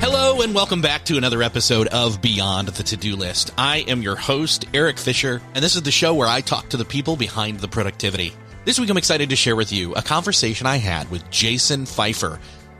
Hello and welcome back to another episode of Beyond the To-Do List. I am your host, Eric Fisher, and this is the show where I talk to the people behind the productivity. This week I'm excited to share with you a conversation I had with Jason Feifer.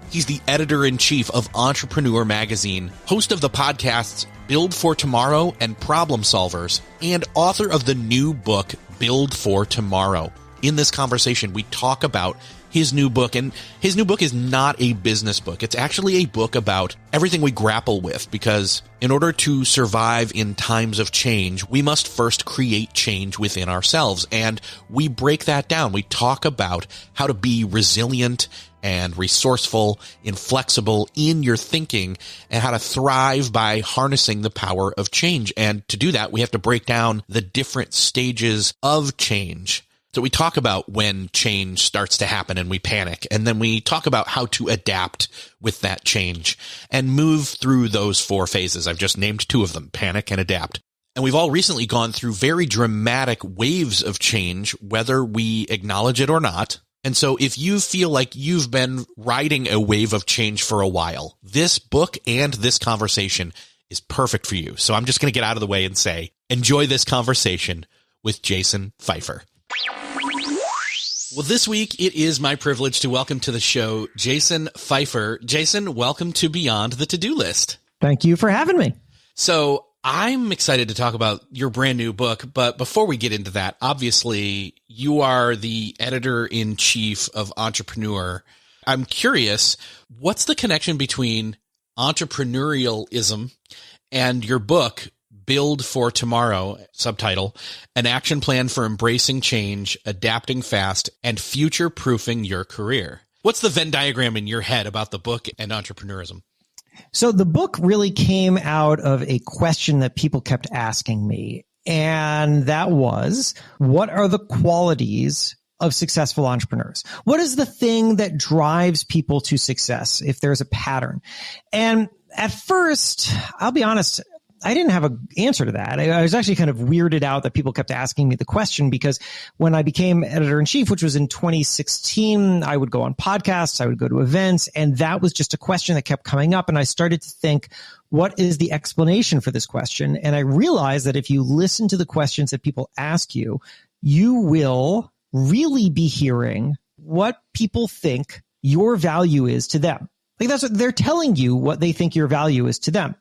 He's the editor-in-chief of Entrepreneur Magazine, host of the podcasts Build for Tomorrow and Problem Solvers, and author of the new book, Build for Tomorrow. In this conversation, we talk about his new book, and his new book is not a business book. It's actually a book about everything we grapple with, because in order to survive in times of change, we must first create change within ourselves. And we break that down. We talk about how to be resilient and resourceful, inflexible in your thinking, and how to thrive by harnessing the power of change. And to do that, we have to break down the different stages of change. So we talk about when change starts to happen and we panic, and then we talk about how to adapt with that change and move through those four phases. I've just named two of them, panic and adapt. And we've all recently gone through very dramatic waves of change, whether we acknowledge it or not. And so if you feel like you've been riding a wave of change for a while, this book and this conversation is perfect for you. So I'm just going to get out of the way and say, enjoy this conversation with Jason Feifer. Well, this week, it is my privilege to welcome to the show Jason Feifer. Jason, welcome to Beyond the To-Do List. Thank you for having me. So I'm excited to talk about your brand new book, but before we get into that, obviously, you are the editor-in-chief of Entrepreneur. I'm curious, what's the connection between entrepreneurialism and your book, Build for Tomorrow, subtitle, an action plan for embracing change, adapting fast, and future-proofing your career? What's the Venn diagram in your head about the book and entrepreneurism? So the book really came out of a question that people kept asking me, and that was, what are the qualities of successful entrepreneurs? What is the thing that drives people to success if there's a pattern? And at first, I'll be honest, I didn't have an answer to that. I was actually kind of weirded out that people kept asking me the question, because when I became editor-in-chief, which was in 2016, I would go on podcasts, I would go to events, and that was just a question that kept coming up. And I started to think, what is the explanation for this question? And I realized that if you listen to the questions that people ask you, you will really be hearing what people think your value is to them. Like, that's what they're telling you, what they think your value is to them.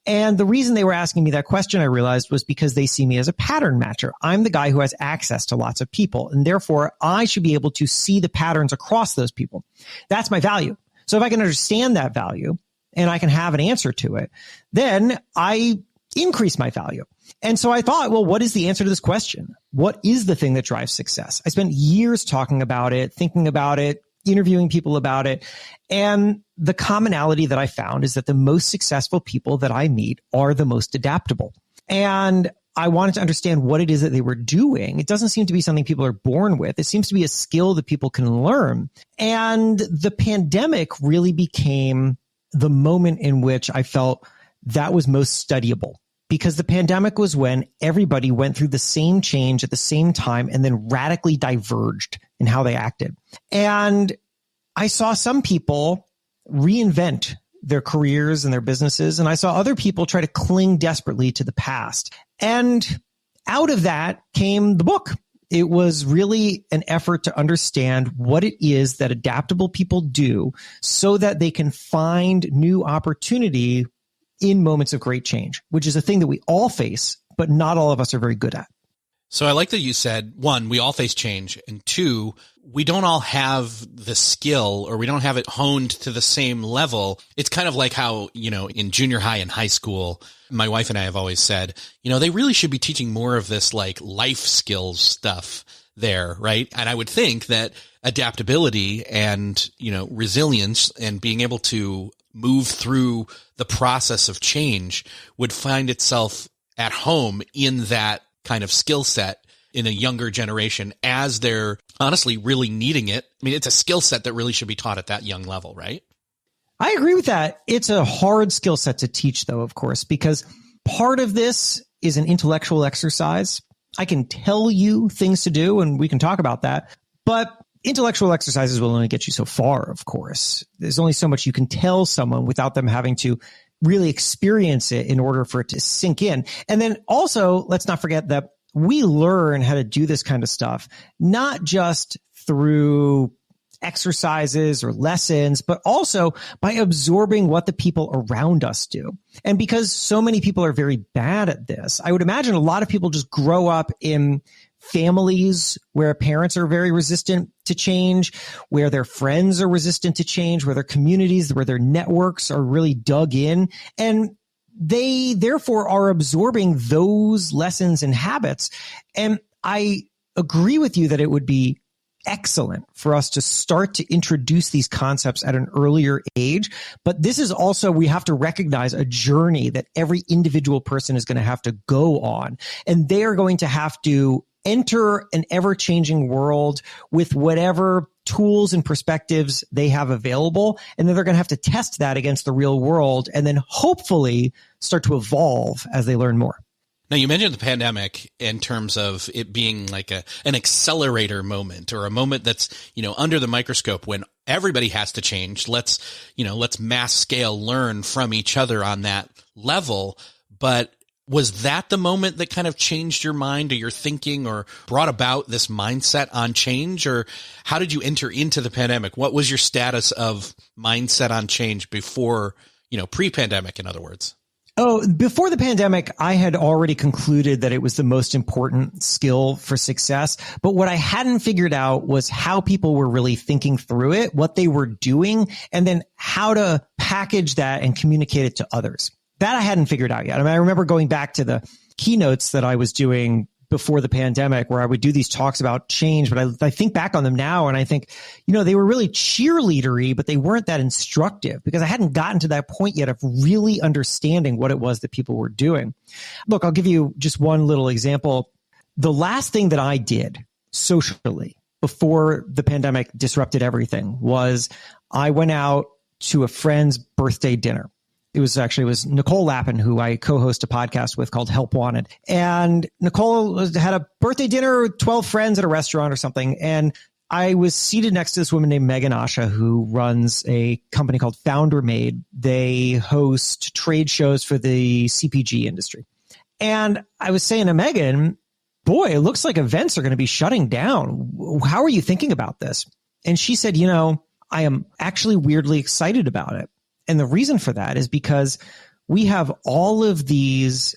And the reason they were asking me that question, I realized, was because they see me as a pattern matcher. I'm the guy who has access to lots of people, and therefore I should be able to see the patterns across those people. That's my value. So if I can understand that value and I can have an answer to it, then I increase my value. And so I thought, well, what is the answer to this question? What is the thing that drives success? I spent years talking about it, thinking about it, interviewing people about it. And the commonality that I found is that the most successful people that I meet are the most adaptable. And I wanted to understand what it is that they were doing. It doesn't seem to be something people are born with. It seems to be a skill that people can learn. And the pandemic really became the moment in which I felt that was most studyable, because the pandemic was when everybody went through the same change at the same time and then radically diverged in how they acted. And I saw some people reinvent their careers and their businesses, and I saw other people try to cling desperately to the past. And out of that came the book. It was really an effort to understand what it is that adaptable people do so that they can find new opportunity in moments of great change, which is a thing that we all face, but not all of us are very good at. So I like that you said, one, we all face change, and two, we don't all have the skill, or we don't have it honed to the same level. It's kind of like how, in junior high and high school, my wife and I have always said, they really should be teaching more of this like life skills stuff there, right? And I would think that adaptability and, resilience and being able to move through the process of change would find itself at home in that kind of skill set in a younger generation as they're honestly really needing it. I mean, it's a skill set that really should be taught at that young level, right? I agree with that. It's a hard skill set to teach, though, of course, because part of this is an intellectual exercise. I can tell you things to do, and we can talk about that. But intellectual exercises will only get you so far, of course. There's only so much you can tell someone without them having to really experience it in order for it to sink in. And then also, let's not forget that we learn how to do this kind of stuff, not just through exercises or lessons, but also by absorbing what the people around us do. And because so many people are very bad at this, I would imagine a lot of people just grow up in families where parents are very resistant to change, where their friends are resistant to change, where their communities, where their networks are really dug in. And they therefore are absorbing those lessons and habits. And I agree with you that it would be excellent for us to start to introduce these concepts at an earlier age. But this is also, we have to recognize a journey that every individual person is going to have to go on. And they are going to have to enter an ever-changing world with whatever tools and perspectives they have available. And then they're going to have to test that against the real world and then hopefully start to evolve as they learn more. Now, you mentioned the pandemic in terms of it being like an accelerator moment, or a moment that's, under the microscope when everybody has to change. Let's mass scale learn from each other on that level. But was that the moment that kind of changed your mind or your thinking, or brought about this mindset on change? Or how did you enter into the pandemic? What was your status of mindset on change before, pre-pandemic, in other words? Oh, before the pandemic, I had already concluded that it was the most important skill for success. But what I hadn't figured out was how people were really thinking through it, what they were doing, and then how to package that and communicate it to others. That I hadn't figured out yet. I mean, I remember going back to the keynotes that I was doing before the pandemic, where I would do these talks about change, but I think back on them now and I think, they were really cheerleadery, but they weren't that instructive because I hadn't gotten to that point yet of really understanding what it was that people were doing. Look, I'll give you just one little example. The last thing that I did socially before the pandemic disrupted everything was I went out to a friend's birthday dinner. It was Nicole Lappin, who I co-host a podcast with called Help Wanted. And Nicole had a birthday dinner, 12 friends at a restaurant or something. And I was seated next to this woman named Megan Asha, who runs a company called Founder Made. They host trade shows for the CPG industry. And I was saying to Megan, boy, it looks like events are going to be shutting down. How are you thinking about this? And she said, I am actually weirdly excited about it. And the reason for that is because we have all of these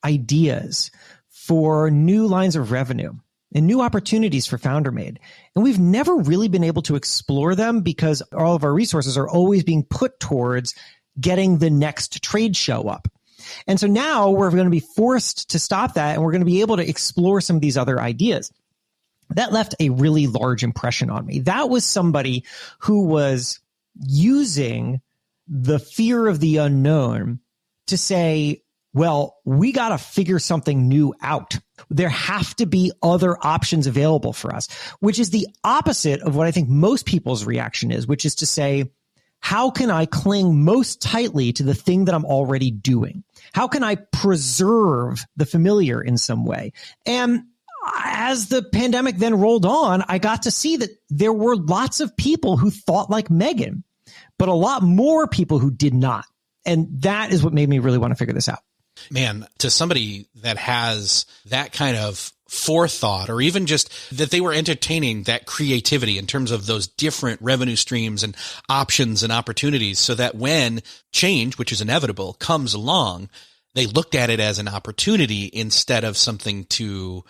ideas for new lines of revenue and new opportunities for Founder Made. And we've never really been able to explore them because all of our resources are always being put towards getting the next trade show up. And so now we're going to be forced to stop that, and we're going to be able to explore some of these other ideas. That left a really large impression on me. That was somebody who was using the fear of the unknown to say, well, we got to figure something new out. There have to be other options available for us, which is the opposite of what I think most people's reaction is, which is to say, how can I cling most tightly to the thing that I'm already doing? How can I preserve the familiar in some way? And as the pandemic then rolled on, I got to see that there were lots of people who thought like Megan, but a lot more people who did not. And that is what made me really want to figure this out. Man, to somebody that has that kind of forethought, or even just that they were entertaining that creativity in terms of those different revenue streams and options and opportunities, so that when change, which is inevitable, comes along, they looked at it as an opportunity instead of something to,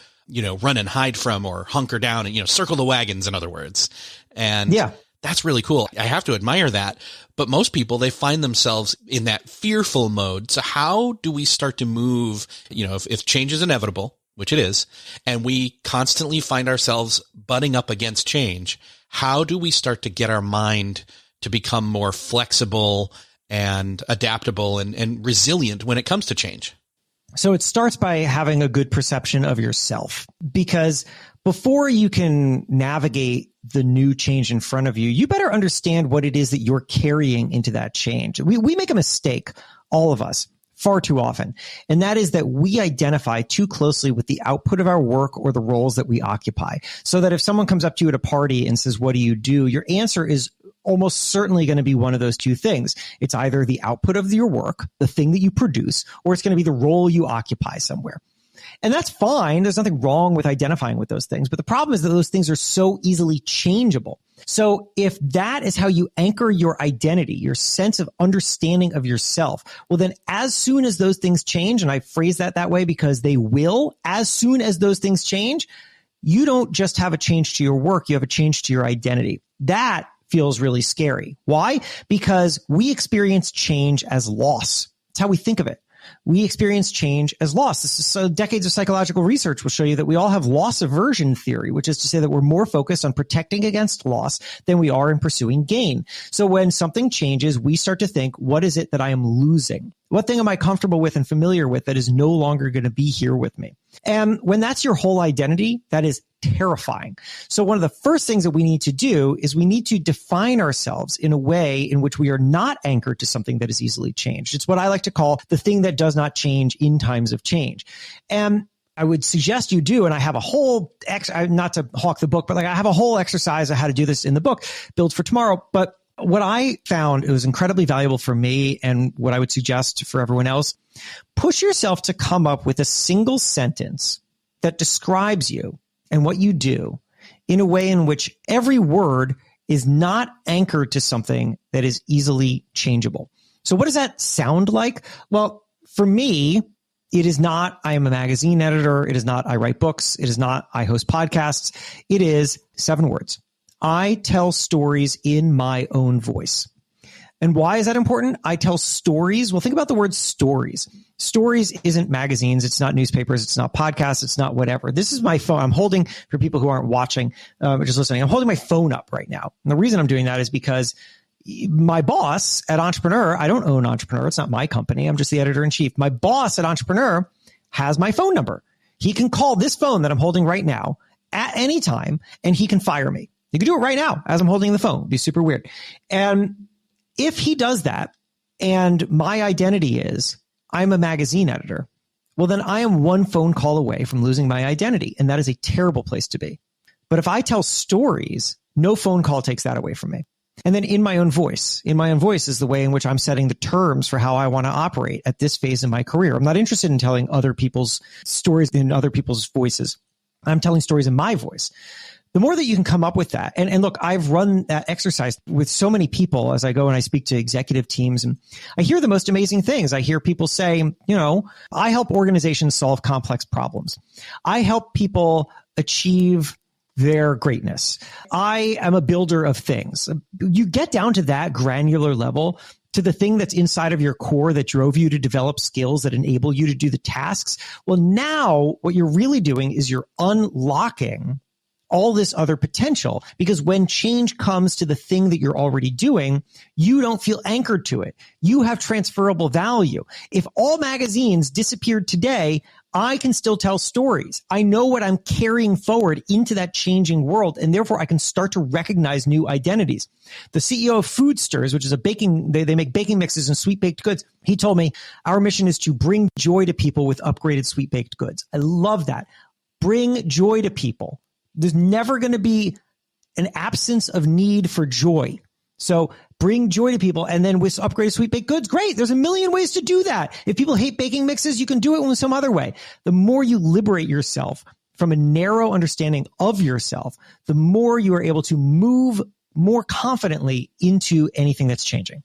run and hide from or hunker down and, circle the wagons, in other words. And yeah, that's really cool. I have to admire that. But most people, they find themselves in that fearful mode. So how do we start to move, if change is inevitable, which it is, and we constantly find ourselves butting up against change, how do we start to get our mind to become more flexible and adaptable and resilient when it comes to change? So it starts by having a good perception of yourself, because before you can navigate the new change in front of you, you better understand what it is that you're carrying into that change. We make a mistake, all of us, far too often. And that is that we identify too closely with the output of our work or the roles that we occupy. So that if someone comes up to you at a party and says, what do you do? Your answer is almost certainly going to be one of those two things. It's either the output of your work, the thing that you produce, or it's going to be the role you occupy somewhere. And that's fine. There's nothing wrong with identifying with those things. But the problem is that those things are so easily changeable. So if that is how you anchor your identity, your sense of understanding of yourself, well, then as soon as those things change, and I phrase that way because they will, as soon as those things change, you don't just have a change to your work, you have a change to your identity. That feels really scary. Why? Because we experience change as loss. That's how we think of it. We experience change as loss. This is so decades of psychological research will show you that we all have loss aversion theory, which is to say that we're more focused on protecting against loss than we are in pursuing gain. So when something changes, we start to think, what is it that I am losing? What thing am I comfortable with and familiar with that is no longer going to be here with me? And when that's your whole identity, that is terrifying. So one of the first things that we need to do is we need to define ourselves in a way in which we are not anchored to something that is easily changed. It's what I like to call the thing that does not change in times of change. And I would suggest you do, and I have a whole, not to hawk the book, but like I have a whole exercise of how to do this in the book, Build for Tomorrow. But what I found, it was incredibly valuable for me and what I would suggest for everyone else, push yourself to come up with a single sentence that describes you and what you do in a way in which every word is not anchored to something that is easily changeable. So what does that sound like? Well, for me, it is not, I am a magazine editor. It is not, I write books. It is not, I host podcasts. It is 7 words. I tell stories in my own voice. And why is that important? I tell stories. Well, think about the word stories. Stories isn't magazines. It's not newspapers. It's not podcasts. It's not whatever. This is my phone. I'm holding, for people who aren't watching, or just listening, I'm holding my phone up right now. And the reason I'm doing that is because my boss at Entrepreneur, I don't own Entrepreneur. It's not my company. I'm just the editor-in-chief. My boss at Entrepreneur has my phone number. He can call this phone that I'm holding right now at any time, and he can fire me. You can do it right now as I'm holding the phone. It'd be super weird. And if he does that, and my identity is I'm a magazine editor, well, then I am one phone call away from losing my identity. And that is a terrible place to be. But if I tell stories, no phone call takes that away from me. And then in my own voice is the way in which I'm setting the terms for how I want to operate at this phase in my career. I'm not interested in telling other people's stories in other people's voices. I'm telling stories in my voice. The more that you can come up with that, and look, I've run that exercise with so many people as I go and I speak to executive teams, and I hear the most amazing things. I hear people say, I help organizations solve complex problems. I help people achieve their greatness. I am a builder of things. You get down to that granular level, to the thing that's inside of your core that drove you to develop skills that enable you to do the tasks. Well, now what you're really doing is you're unlocking all this other potential, because when change comes to the thing that you're already doing, you don't feel anchored to it. You have transferable value. If all magazines disappeared today, I can still tell stories. I know what I'm carrying forward into that changing world, and therefore I can start to recognize new identities. The CEO of Food Stirs, which is they make baking mixes and sweet baked goods. He told me, our mission is to bring joy to people with upgraded sweet baked goods. I love that. Bring joy to people. There's never going to be an absence of need for joy. So bring joy to people. And then with upgraded sweet baked goods, great. There's a million ways to do that. If people hate baking mixes, you can do it in some other way. The more you liberate yourself from a narrow understanding of yourself, the more you are able to move more confidently into anything that's changing.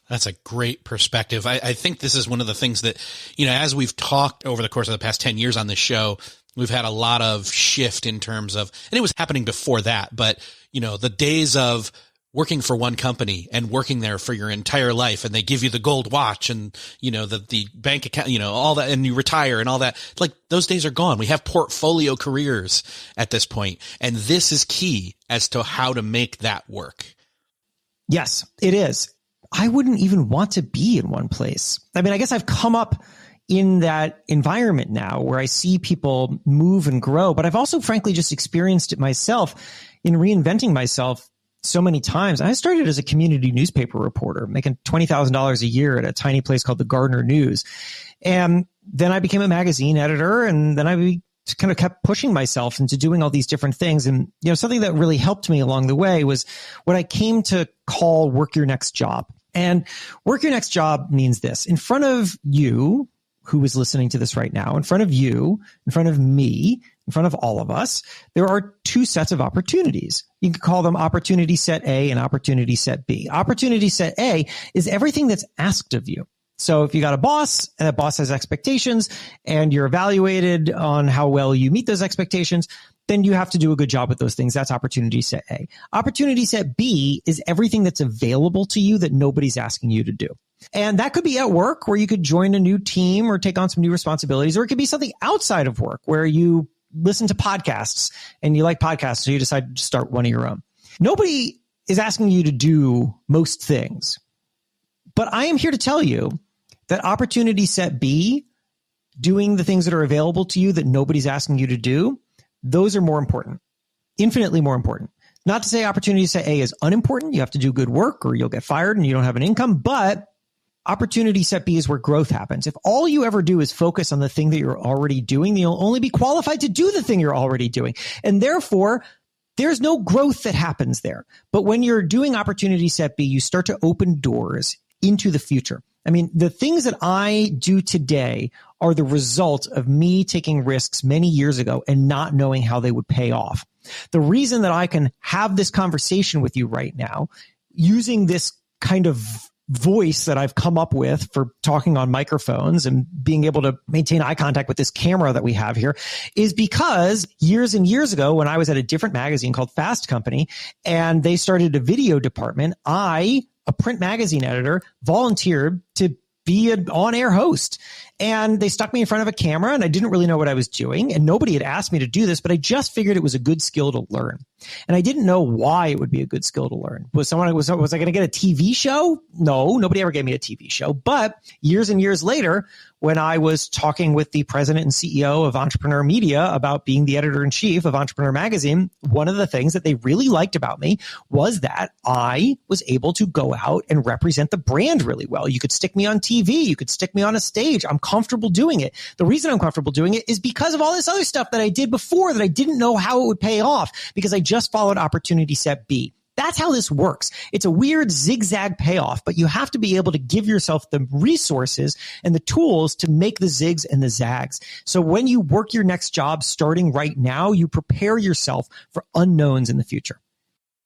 That's a great perspective. I think this is one of the things that, as we've talked over the course of the past 10 years on this show, we've had a lot of shift in terms of, and it was happening before that, but, the days of working for one company and working there for your entire life, and they give you the gold watch and, the bank account, all that, and you retire and all that. Like, those days are gone. We have portfolio careers at this point, and this is key as to how to make that work. Yes, it is. I wouldn't even want to be in one place. I mean, I guess I've come up in that environment now where I see people move and grow, but I've also frankly just experienced it myself in reinventing myself so many times. I started as a community newspaper reporter, making $20,000 a year at a tiny place called the Gardner News. And then I became a magazine editor, and then I kind of kept pushing myself into doing all these different things. And, something that really helped me along the way was what I came to call work your next job. And work your next job means this: in front of you, who is listening to this right now, in front of you, in front of me, in front of all of us, there are two sets of opportunities. You can call them opportunity set A and opportunity set B. Opportunity set A is everything that's asked of you. So if you got a boss and that boss has expectations and you're evaluated on how well you meet those expectations, then you have to do a good job with those things. That's opportunity set A. Opportunity set B is everything that's available to you that nobody's asking you to do. And that could be at work, where you could join a new team or take on some new responsibilities, or it could be something outside of work where you listen to podcasts and you like podcasts, so you decide to start one of your own. Nobody is asking you to do most things, but I am here to tell you that opportunity set B, doing the things that are available to you that nobody's asking you to do, those are more important, infinitely more important. Not to say opportunity set A is unimportant. You have to do good work or you'll get fired and you don't have an income, but opportunity set B is where growth happens. If all you ever do is focus on the thing that you're already doing, then you'll only be qualified to do the thing you're already doing. And therefore, there's no growth that happens there. But when you're doing opportunity set B, you start to open doors into the future. I mean, the things that I do today are the result of me taking risks many years ago and not knowing how they would pay off. The reason that I can have this conversation with you right now, using this kind of voice that I've come up with for talking on microphones and being able to maintain eye contact with this camera that we have here, is because years and years ago, when I was at a different magazine called Fast Company and they started a video department, I, a print magazine editor, volunteered to be an on-air host. And they stuck me in front of a camera and I didn't really know what I was doing. And nobody had asked me to do this, but I just figured it was a good skill to learn. And I didn't know why it would be a good skill to learn. Was I going to get a TV show? No, nobody ever gave me a TV show. But years and years later, when I was talking with the president and CEO of Entrepreneur Media about being the editor-in-chief of Entrepreneur Magazine, one of the things that they really liked about me was that I was able to go out and represent the brand really well. You could stick me on TV. You could stick me on a stage. I'm comfortable doing it. The reason I'm comfortable doing it is because of all this other stuff that I did before that I didn't know how it would pay off, because I just followed opportunity set B. That's how this works. It's a weird zigzag payoff, but you have to be able to give yourself the resources and the tools to make the zigs and the zags. So when you work your next job starting right now, you prepare yourself for unknowns in the future.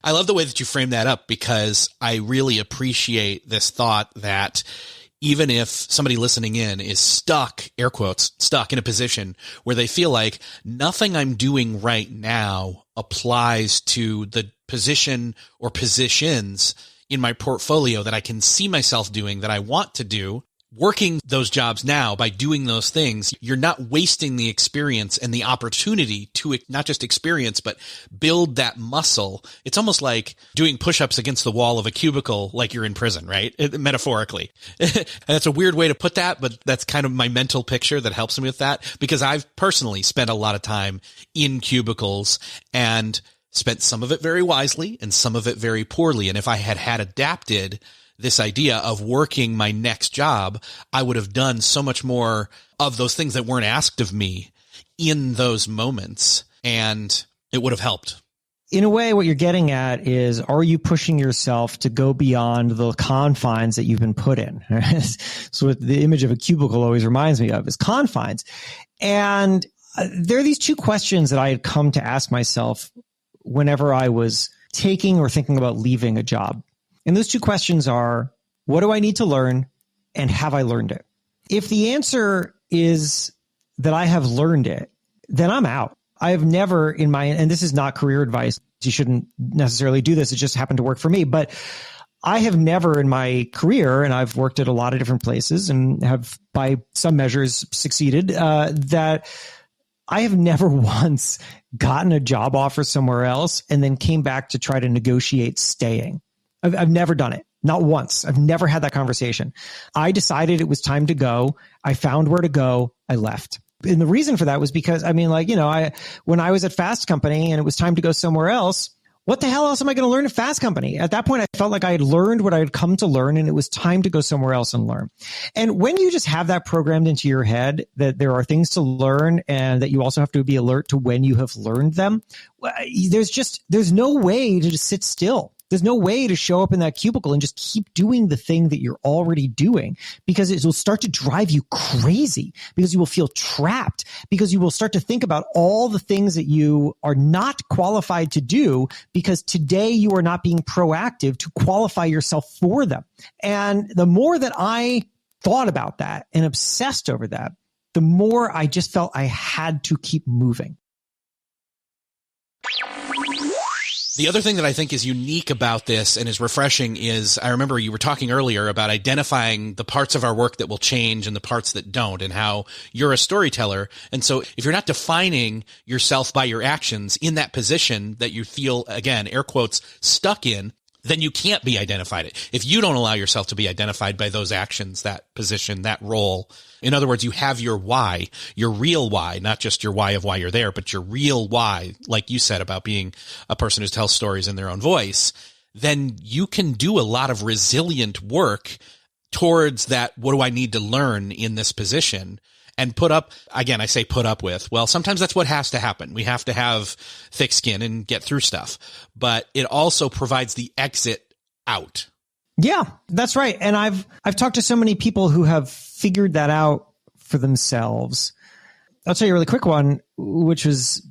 I love the way that you frame that up, because I really appreciate this thought that even if somebody listening in is stuck, air quotes, stuck in a position where they feel like nothing I'm doing right now applies to the position or positions in my portfolio that I can see myself doing, that I want to do, working those jobs now, by doing those things, you're not wasting the experience and the opportunity to not just experience, but build that muscle. It's almost like doing push-ups against the wall of a cubicle like you're in prison, right? Metaphorically. That's a weird way to put that, but that's kind of my mental picture that helps me with that, because I've personally spent a lot of time in cubicles and spent some of it very wisely and some of it very poorly. And if I had adapted this idea of working my next job, I would have done so much more of those things that weren't asked of me in those moments, and it would have helped. In a way, what you're getting at is, are you pushing yourself to go beyond the confines that you've been put in? So what the image of a cubicle always reminds me of is confines. And there are these two questions that I had come to ask myself whenever I was taking or thinking about leaving a job. And those two questions are, what do I need to learn, and have I learned it? If the answer is that I have learned it, then I'm out. I have never and this is not career advice. You shouldn't necessarily do this. It just happened to work for me. But I have never in my career, and I've worked at a lot of different places and have by some measures succeeded, that I have never once gotten a job offer somewhere else and then came back to try to negotiate staying. I've never done it. Not once. I've never had that conversation. I decided it was time to go. I found where to go. I left. And the reason for that was because, when I was at Fast Company and it was time to go somewhere else, what the hell else am I going to learn at Fast Company? At that point, I felt like I had learned what I had come to learn, and it was time to go somewhere else and learn. And when you just have that programmed into your head that there are things to learn and that you also have to be alert to when you have learned them, there's no way to just sit still. There's no way to show up in that cubicle and just keep doing the thing that you're already doing, because it will start to drive you crazy, because you will feel trapped, because you will start to think about all the things that you are not qualified to do because today you are not being proactive to qualify yourself for them. And the more that I thought about that and obsessed over that, the more I just felt I had to keep moving. The other thing that I think is unique about this and is refreshing is, I remember you were talking earlier about identifying the parts of our work that will change and the parts that don't, and how you're a storyteller. And so if you're not defining yourself by your actions in that position that you feel, again, air quotes, stuck in, then you can't be identified. If you don't allow yourself to be identified by those actions, that position, that role, in other words, you have your why, your real why, not just your why of why you're there, but your real why, like you said about being a person who tells stories in their own voice, then you can do a lot of resilient work towards that. What do I need to learn in this position? And put up, again, I say put up with, well, sometimes that's what has to happen. We have to have thick skin and get through stuff, but it also provides the exit out. Yeah, that's right. And I've talked to so many people who have figured that out for themselves. I'll tell you a really quick one, which was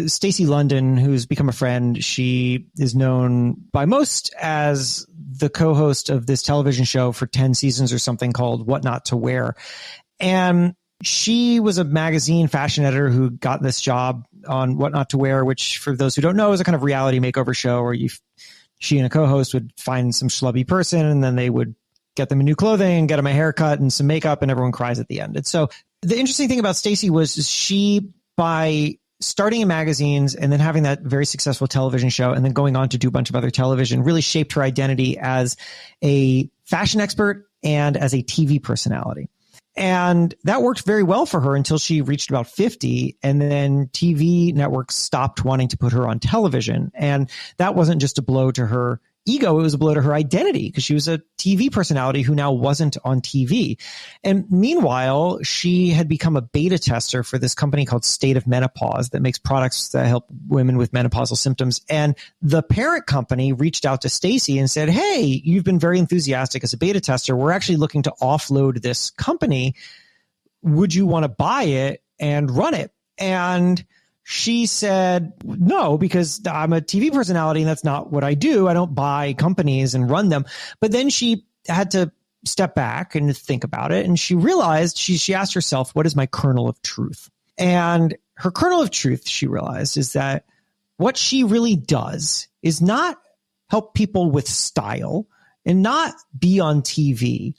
Stacey London, who's become a friend. She is known by most as the co-host of this television show for 10 seasons or something called What Not to Wear. And she was a magazine fashion editor who got this job on What Not to Wear, which, for those who don't know, is a kind of reality makeover show where she and a co-host would find some schlubby person, and then they would get them in new clothing and get them a haircut and some makeup, and everyone cries at the end. And so the interesting thing about Stacey was she, by starting in magazines and then having that very successful television show and then going on to do a bunch of other television, really shaped her identity as a fashion expert and as a TV personality. And that worked very well for her until she reached about 50. And then TV networks stopped wanting to put her on television. And that wasn't just a blow to her ego, it was a blow to her identity, because she was a TV personality who now wasn't on TV. And meanwhile, she had become a beta tester for this company called State of Menopause that makes products that help women with menopausal symptoms. And the parent company reached out to Stacey and said, hey, you've been very enthusiastic as a beta tester. We're actually looking to offload this company. Would you want to buy it and run it? And she said, no, because I'm a TV personality and that's not what I do. I don't buy companies and run them. But then she had to step back and think about it. And she realized, she asked herself, what is my kernel of truth? And her kernel of truth, she realized, is that what she really does is not help people with style and not be on TV,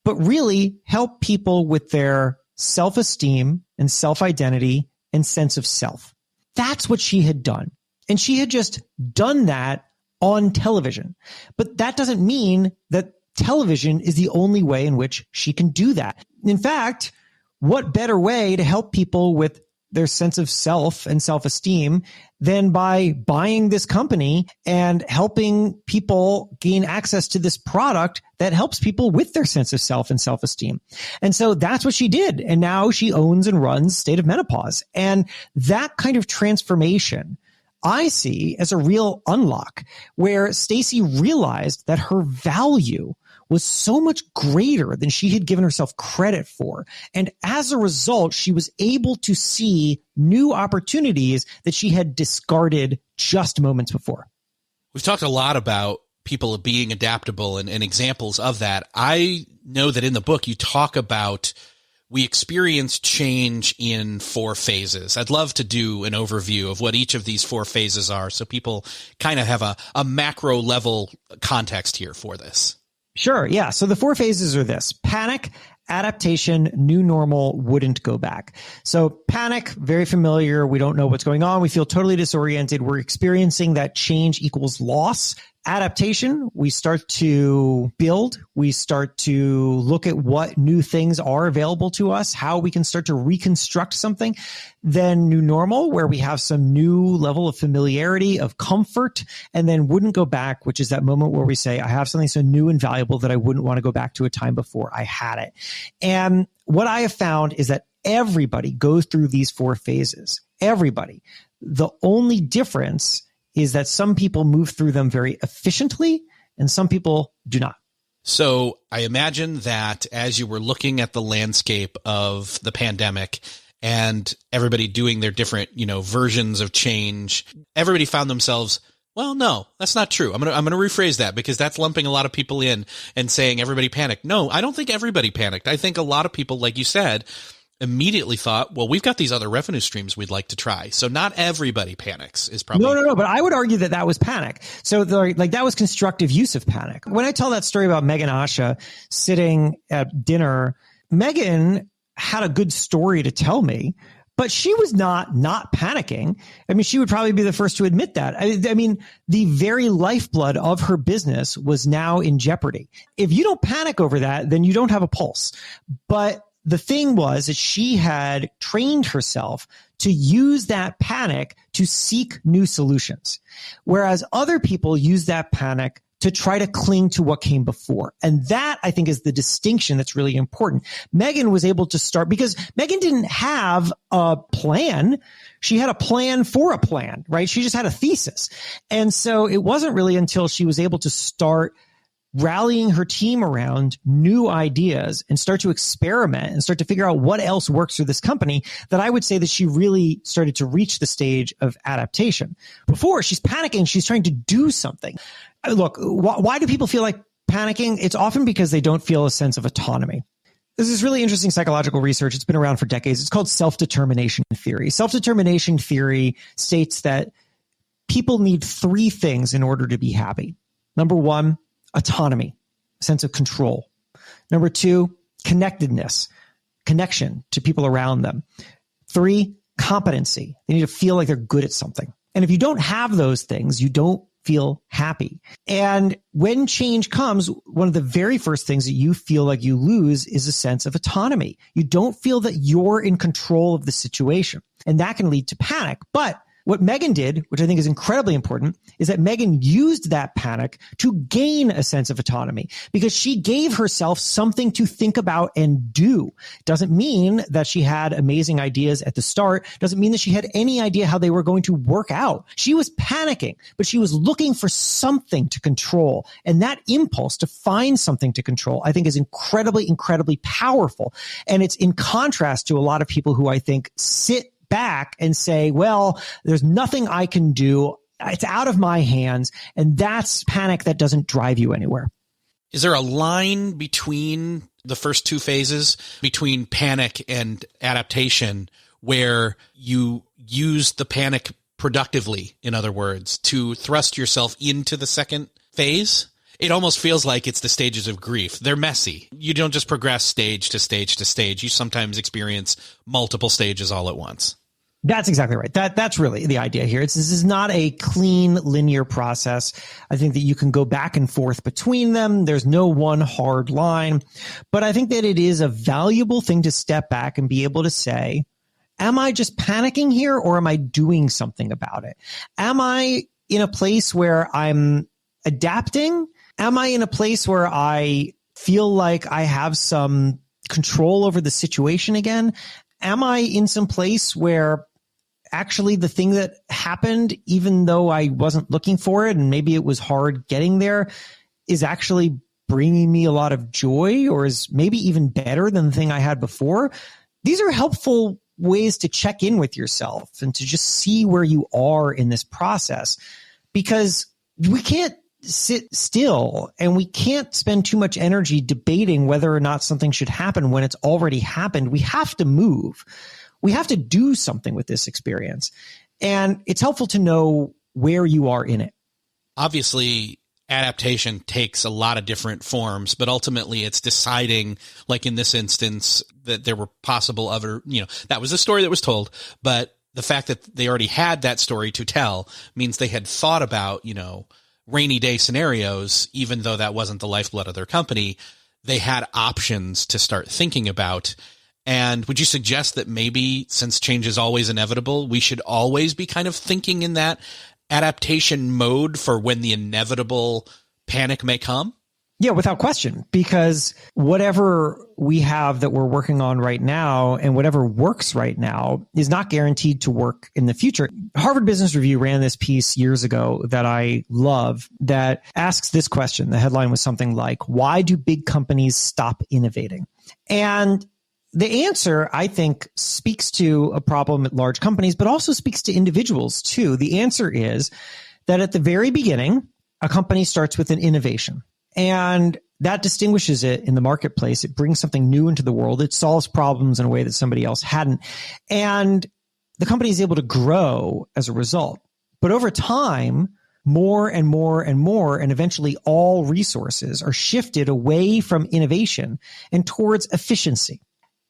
but really help people with their self-esteem and self-identity and sense of self. That's what she had done. And she had just done that on television. But that doesn't mean that television is the only way in which she can do that. In fact, what better way to help people with their sense of self and self-esteem than by buying this company and helping people gain access to this product that helps people with their sense of self and self-esteem. And so that's what she did. And now she owns and runs State of Menopause. And that kind of transformation I see as a real unlock, where Stacey realized that her value was so much greater than she had given herself credit for. And as a result, she was able to see new opportunities that she had discarded just moments before. We've talked a lot about people being adaptable and examples of that. I know that in the book you talk about we experience change in 4 phases. I'd love to do an overview of what each of these 4 phases are so people kind of have a macro level context here for this. Sure. Yeah. So the 4 phases are this: panic, adaptation, new normal, wouldn't go back. So panic, very familiar. We don't know what's going on. We feel totally disoriented. We're experiencing that change equals loss. Adaptation, we start to build, we start to look at what new things are available to us, how we can start to reconstruct something. Then new normal, where we have some new level of familiarity, of comfort, and then wouldn't go back, which is that moment where we say, I have something so new and valuable that I wouldn't want to go back to a time before I had it. And what I have found is that everybody goes through these 4 phases. Everybody. The only difference is that some people move through them very efficiently and some people do not. So I imagine that as you were looking at the landscape of the pandemic and everybody doing their different, versions of change, everybody found themselves, well, no, that's not true. I'm going to rephrase that because that's lumping a lot of people in and saying everybody panicked. No, I don't think everybody panicked. I think a lot of people, like you said, immediately thought, well, we've got these other revenue streams we'd like to try. So not everybody panics is probably. No. But I would argue that that was panic. So that was constructive use of panic. When I tell that story about Meg and Asha sitting at dinner, Megan had a good story to tell me, but she was not panicking. I mean, she would probably be the first to admit that. I mean, the very lifeblood of her business was now in jeopardy. If you don't panic over that, then you don't have a pulse. But the thing was that she had trained herself to use that panic to seek new solutions, whereas other people use that panic to try to cling to what came before. And that, I think, is the distinction that's really important. Megan was able to start because Megan didn't have a plan. She had a plan for a plan, right? She just had a thesis. And so it wasn't really until she was able to start rallying her team around new ideas and start to experiment and start to figure out what else works for this company that I would say that she really started to reach the stage of adaptation. Before, she's panicking. She's trying to do something. Look, why do people feel like panicking? It's often because they don't feel a sense of autonomy. This is really interesting psychological research. It's been around for decades. It's called self-determination theory. Self-determination theory states that people need 3 things in order to be happy. Number 1, autonomy, sense of control. Number 2, connectedness, connection to people around them. 3, competency. They need to feel like they're good at something. And if you don't have those things, you don't feel happy. And when change comes, one of the very first things that you feel like you lose is a sense of autonomy. You don't feel that you're in control of the situation. And that can lead to panic. But what Megan did, which I think is incredibly important, is that Megan used that panic to gain a sense of autonomy because she gave herself something to think about and do. Doesn't mean that she had amazing ideas at the start. Doesn't mean that she had any idea how they were going to work out. She was panicking, but she was looking for something to control. And that impulse to find something to control, I think, is incredibly, incredibly powerful. And it's in contrast to a lot of people who I think sit back and say, well, there's nothing I can do. It's out of my hands. And that's panic that doesn't drive you anywhere. Is there a line between the first 2 phases, between panic and adaptation, where you use the panic productively, in other words, to thrust yourself into the second phase? It almost feels like it's the stages of grief. They're messy. You don't just progress stage to stage to stage. You sometimes experience multiple stages all at once. That's exactly right. That's really the idea here. This is not a clean linear process. I think that you can go back and forth between them. There's no one hard line, but I think that it is a valuable thing to step back and be able to say, am I just panicking here or am I doing something about it? Am I in a place where I'm adapting? Am I in a place where I feel like I have some control over the situation again? Am I in some place where actually the thing that happened, even though I wasn't looking for it and maybe it was hard getting there, is actually bringing me a lot of joy or is maybe even better than the thing I had before? These are helpful ways to check in with yourself and to just see where you are in this process, because we can't sit still and we can't spend too much energy debating whether or not something should happen when it's already happened. We have to move. We have to do something with this experience. And it's helpful to know where you are in it. Obviously, Adaptation takes a lot of different forms, but ultimately it's deciding, like in this instance, that there were possible other, that was the story that was told, but the fact that they already had that story to tell means they had thought about, rainy day scenarios, even though that wasn't the lifeblood of their company, they had options to start thinking about. And would you suggest that maybe, since change is always inevitable, we should always be kind of thinking in that adaptation mode for when the inevitable panic may come? Yeah, without question, because whatever we have that we're working on right now and whatever works right now is not guaranteed to work in the future. Harvard Business Review ran this piece years ago that I love that asks this question. The headline was something like, why do big companies stop innovating? And the answer, I think, speaks to a problem at large companies, but also speaks to individuals too. The answer is that at the very beginning, a company starts with an innovation. And that distinguishes it in the marketplace. It brings something new into the world. It solves problems in a way that somebody else hadn't. And the company is able to grow as a result. But over time, more and more and more, and eventually all resources are shifted away from innovation and towards efficiency.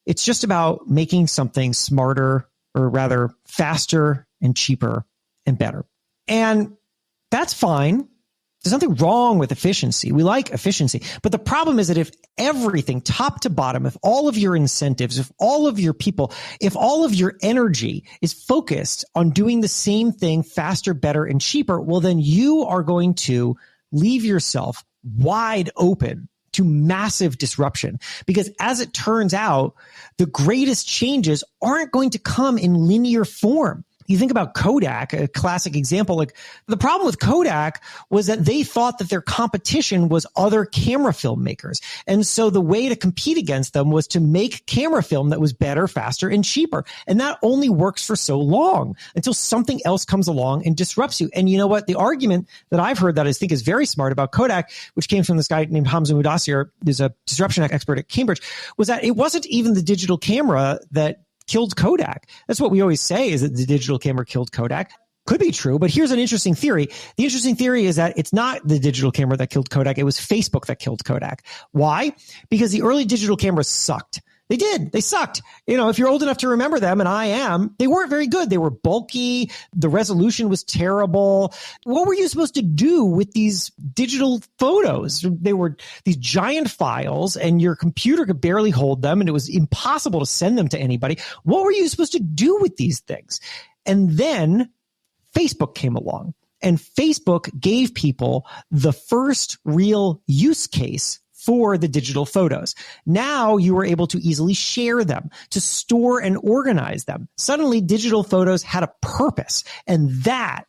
It's just about making something smarter, or rather faster and cheaper and better. And that's fine. There's nothing wrong with efficiency. We like efficiency. But the problem is that if everything, top to bottom, if all of your incentives, if all of your people, if all of your energy is focused on doing the same thing faster, better, and cheaper, well, then you are going to leave yourself wide open to massive disruption. Because as it turns out, the greatest changes aren't going to come in linear form. You think about Kodak, a classic example. Like, the problem with Kodak was that they thought that their competition was other camera film makers. And so the way to compete against them was to make camera film that was better, faster, and cheaper. And that only works for so long until something else comes along and disrupts you. And you know what? The argument that I've heard that I think is very smart about Kodak, which came from this guy named Hamza Mudassir, who's a disruption expert at Cambridge, was that it wasn't even the digital camera that killed Kodak. That's what we always say, is that the digital camera killed Kodak. Could be true, but here's an interesting theory. The interesting theory is that it's not the digital camera that killed Kodak. It was Facebook that killed Kodak. Why? Because the early digital cameras sucked. They did. They sucked. You know, if you're old enough to remember them, and I am, they weren't very good. They were bulky. The resolution was terrible. What were you supposed to do with these digital photos? They were these giant files, and your computer could barely hold them, and it was impossible to send them to anybody. What were you supposed to do with these things? And then Facebook came along, and Facebook gave people the first real use case for the digital photos. Now you were able to easily share them, to store and organize them. Suddenly, digital photos had a purpose, and that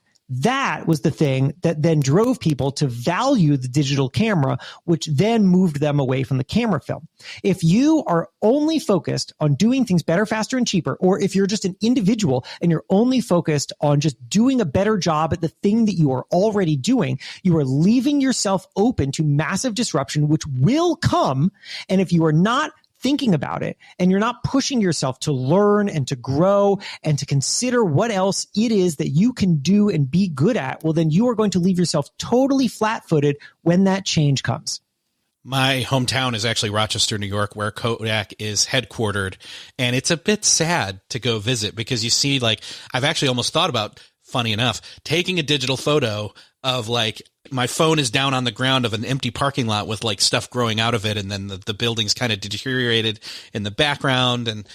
was the thing that then drove people to value the digital camera, which then moved them away from the camera film. If you are only focused on doing things better, faster, and cheaper, or if you're just an individual and you're only focused on just doing a better job at the thing that you are already doing, you are leaving yourself open to massive disruption, which will come. And if you are not thinking about it, and you're not pushing yourself to learn and to grow and to consider what else it is that you can do and be good at, well, then you are going to leave yourself totally flat-footed when that change comes. My hometown is actually Rochester, New York, where Kodak is headquartered. And it's a bit sad to go visit, because you see, like, I've actually almost thought about, funny enough, taking a digital photo of, like, my phone is down on the ground of an empty parking lot with, like, stuff growing out of it, and then the building's kind of deteriorated in the background. And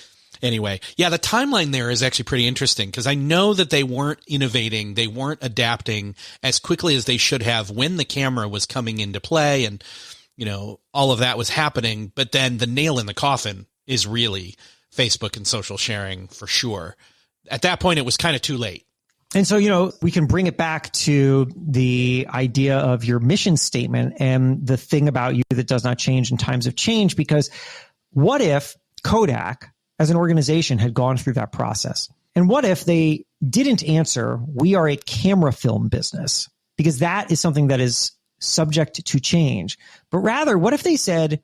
anyway, yeah, the timeline there is actually pretty interesting, because I know that they weren't innovating, they weren't adapting as quickly as they should have when the camera was coming into play, and, you know, all of that was happening. But then the nail in the coffin is really Facebook and social sharing, for sure. At that point, it was kind of too late. And so, you know, we can bring it back to the idea of your mission statement and the thing about you that does not change in times of change. Because what if Kodak as an organization had gone through that process? And what if they didn't answer, we are a camera film business? Because that is something that is subject to change. But rather, what if they said,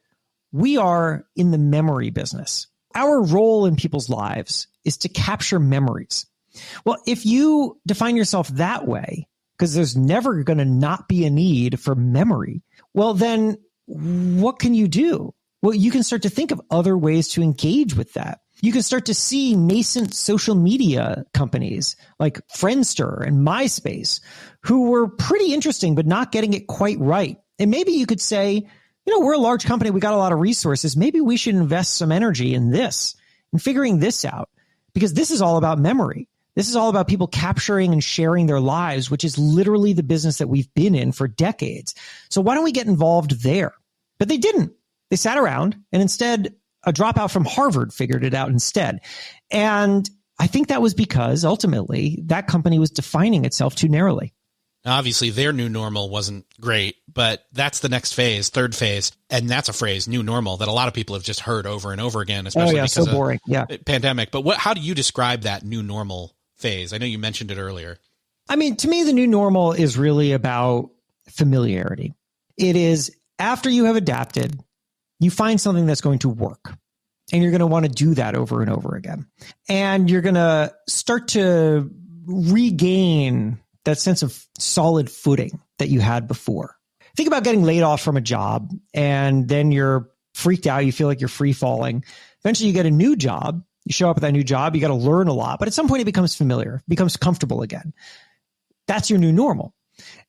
we are in the memory business? Our role in people's lives is to capture memories. Well, if you define yourself that way, because there's never going to not be a need for memory, well, then what can you do? Well, you can start to think of other ways to engage with that. You can start to see nascent social media companies like Friendster and MySpace who were pretty interesting, but not getting it quite right. And maybe you could say, we're a large company. We got a lot of resources. Maybe we should invest some energy in this and figuring this out, because this is all about memory. This is all about people capturing and sharing their lives, which is literally the business that we've been in for decades. So why don't we get involved there? But they didn't. They sat around, and instead a dropout from Harvard figured it out instead. And I think that was because ultimately that company was defining itself too narrowly. Obviously, their new normal wasn't great, but that's the next phase, third phase. And that's a phrase, new normal, that a lot of people have just heard over and over again, especially because so boring. Yeah. of pandemic. But how do you describe that new normal phase? I know you mentioned it earlier. I mean, to me, the new normal is really about familiarity. It is after you have adapted, you find something that's going to work. And you're going to want to do that over and over again. And you're going to start to regain that sense of solid footing that you had before. Think about getting laid off from a job, and then you're freaked out. You feel like you're free falling. Eventually you get a new job. You show up at that new job. You got to learn a lot, but at some point it becomes familiar, becomes comfortable again. That's your new normal.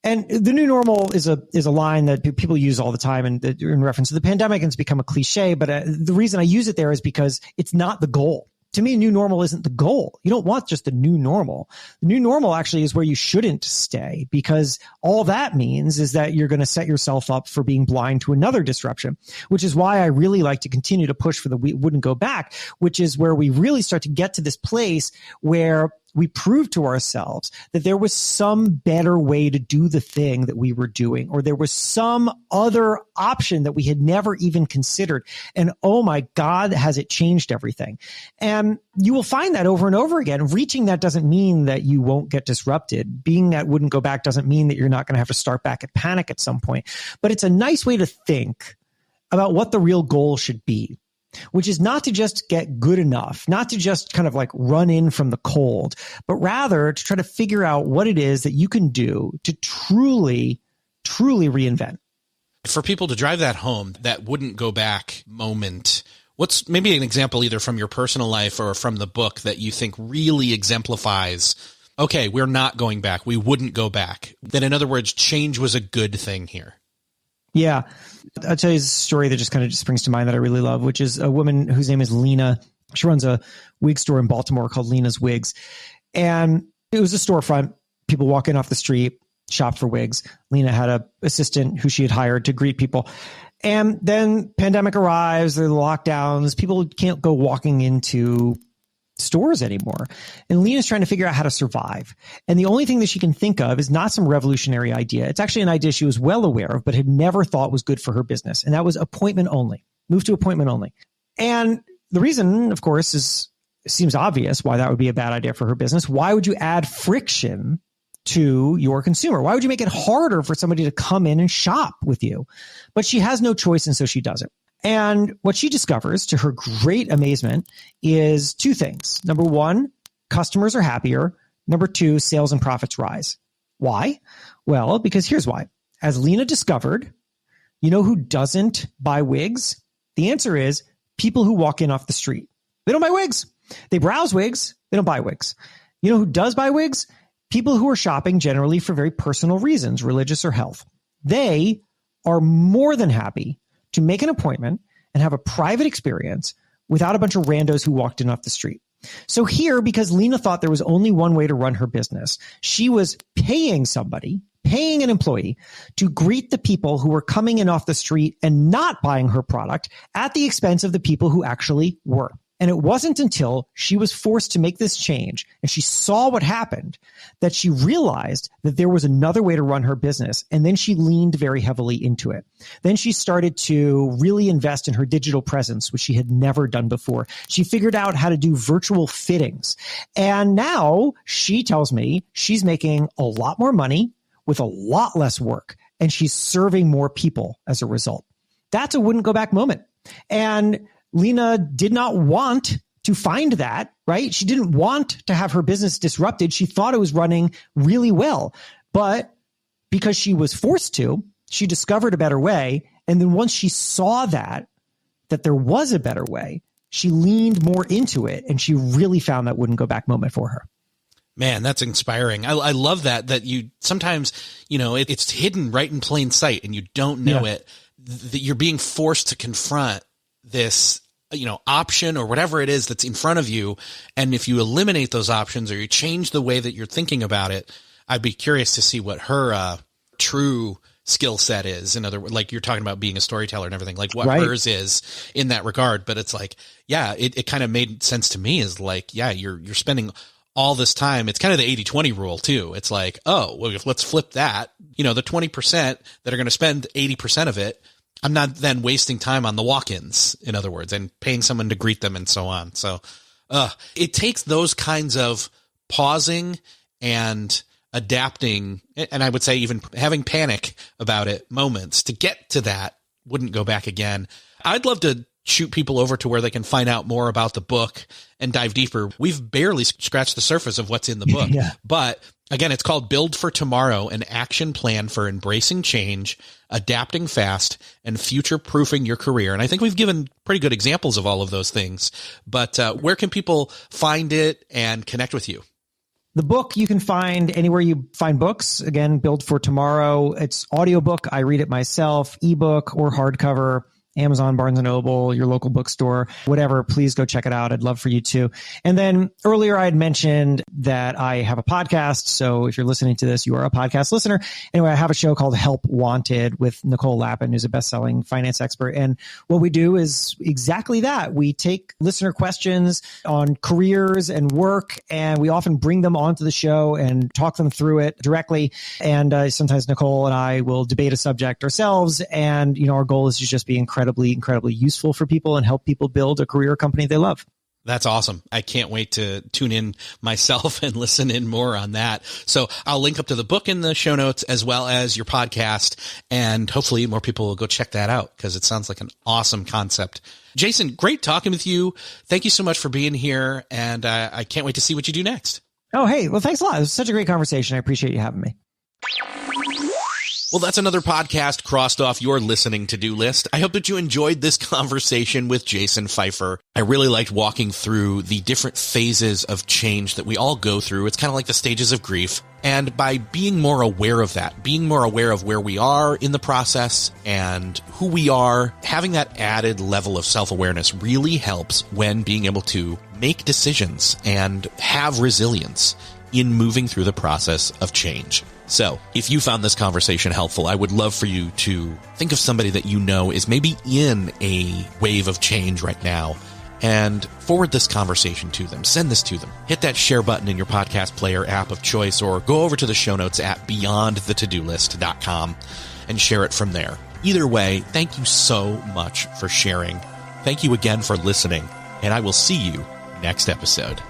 And the new normal is a line that people use all the time in reference to the pandemic, and it's become a cliche. But the reason I use it there is because it's not the goal. To me, new normal isn't the goal. You don't want just the new normal. The new normal actually is where you shouldn't stay, because all that means is that you're going to set yourself up for being blind to another disruption, which is why I really like to continue to push for the we wouldn't go back, which is where we really start to get to this place where we prove to ourselves that there was some better way to do the thing that we were doing, or there was some other option that we had never even considered. And oh my God, has it changed everything? And you will find that over and over again. Reaching that doesn't mean that you won't get disrupted. Being that wouldn't go back doesn't mean that you're not going to have to start back at panic at some point. But it's a nice way to think about what the real goal should be, which is not to just get good enough, not to just kind of like run in from the cold, but rather to try to figure out what it is that you can do to truly, truly reinvent. For people to drive that home, that wouldn't go back moment, what's maybe an example either from your personal life or from the book that you think really exemplifies, okay, we're not going back, we wouldn't go back. Then in other words, change was a good thing here. Yeah. I'll tell you a story that just kind of springs to mind that I really love, which is a woman whose name is Lena. She runs a wig store in Baltimore called Lena's Wigs. And it was a storefront. People walk in off the street, shop for wigs. Lena had an assistant who she had hired to greet people. And then pandemic arrives, there are lockdowns. People can't go walking into stores anymore. And Lena's trying to figure out how to survive. And the only thing that she can think of is not some revolutionary idea. It's actually an idea she was well aware of, but had never thought was good for her business. And that was appointment only. Move to appointment only. And the reason, of course, seems obvious why that would be a bad idea for her business. Why would you add friction to your consumer? Why would you make it harder for somebody to come in and shop with you? But she has no choice, and so she does it. And what she discovers, to her great amazement, is two things. Number one, customers are happier. Number two, sales and profits rise. Why? Well, because here's why. As Lena discovered, you know who doesn't buy wigs? The answer is people who walk in off the street. They don't buy wigs. They browse wigs. They don't buy wigs. You know who does buy wigs? People who are shopping generally for very personal reasons, religious or health. They are more than happy to make an appointment and have a private experience without a bunch of randos who walked in off the street. So here, because Lena thought there was only one way to run her business, she was paying an employee to greet the people who were coming in off the street and not buying her product at the expense of the people who actually were. And it wasn't until she was forced to make this change and she saw what happened that she realized that there was another way to run her business. And then she leaned very heavily into it. Then she started to really invest in her digital presence, which she had never done before. She figured out how to do virtual fittings. And now she tells me she's making a lot more money with a lot less work, and she's serving more people as a result. That's a wouldn't go back moment. And Lena did not want to find that, right? She didn't want to have her business disrupted. She thought it was running really well. But because she was forced to, she discovered a better way. And then once she saw that there was a better way, she leaned more into it and she really found that wouldn't go back moment for her. Man, that's inspiring. I love that you sometimes, it's hidden right in plain sight and you don't know it, that you're being forced to confront this, option or whatever it is that's in front of you. And if you eliminate those options or you change the way that you're thinking about it, I'd be curious to see what her true skill set is. In other words, like you're talking about being a storyteller and everything, like what hers is in that regard. But it's like, it kind of made sense to me is like, you're spending all this time. It's kind of the 80-20 rule too. It's like, let's flip that, the 20% that are going to spend 80% of it. I'm not then wasting time on the walk-ins, in other words, and paying someone to greet them and so on. So, it takes those kinds of pausing and adapting, and I would say even having panic about it moments to get to that. Wouldn't go back again. I'd love to shoot people over to where they can find out more about the book and dive deeper. We've barely scratched the surface of what's in the book, but again, it's called Build for Tomorrow, an action plan for embracing change, adapting fast, and future-proofing your career. And I think we've given pretty good examples of all of those things, but where can people find it and connect with you? The book you can find anywhere you find books. Again, Build for Tomorrow. It's audiobook. I read it myself, ebook or hardcover. Amazon, Barnes & Noble, your local bookstore, whatever, please go check it out. I'd love for you to. And then earlier I had mentioned that I have a podcast. So if you're listening to this, you are a podcast listener. Anyway, I have a show called Help Wanted with Nicole Lappin, who's a best-selling finance expert. And what we do is exactly that. We take listener questions on careers and work, and we often bring them onto the show and talk them through it directly. And sometimes Nicole and I will debate a subject ourselves. And, our goal is to just be incredibly useful for people and help people build a career company they love. That's awesome. I can't wait to tune in myself and listen in more on that. So I'll link up to the book in the show notes as well as your podcast, and hopefully more people will go check that out because it sounds like an awesome concept. Jason, great talking with you. Thank you so much for being here, and I can't wait to see what you do next. Oh, hey, well, thanks a lot. It was such a great conversation. I appreciate you having me. Well, that's another podcast crossed off your listening to-do list. I hope that you enjoyed this conversation with Jason Feifer. I really liked walking through the different phases of change that we all go through. It's kind of like the stages of grief. And by being more aware of that, being more aware of where we are in the process and who we are, having that added level of self-awareness really helps when being able to make decisions and have resilience in moving through the process of change. So if you found this conversation helpful, I would love for you to think of somebody that you know is maybe in a wave of change right now and forward this conversation to them. Send this to them. Hit that share button in your podcast player app of choice or go over to the show notes at beyondthetodolist.com and share it from there. Either way, thank you so much for sharing. Thank you again for listening, and I will see you next episode.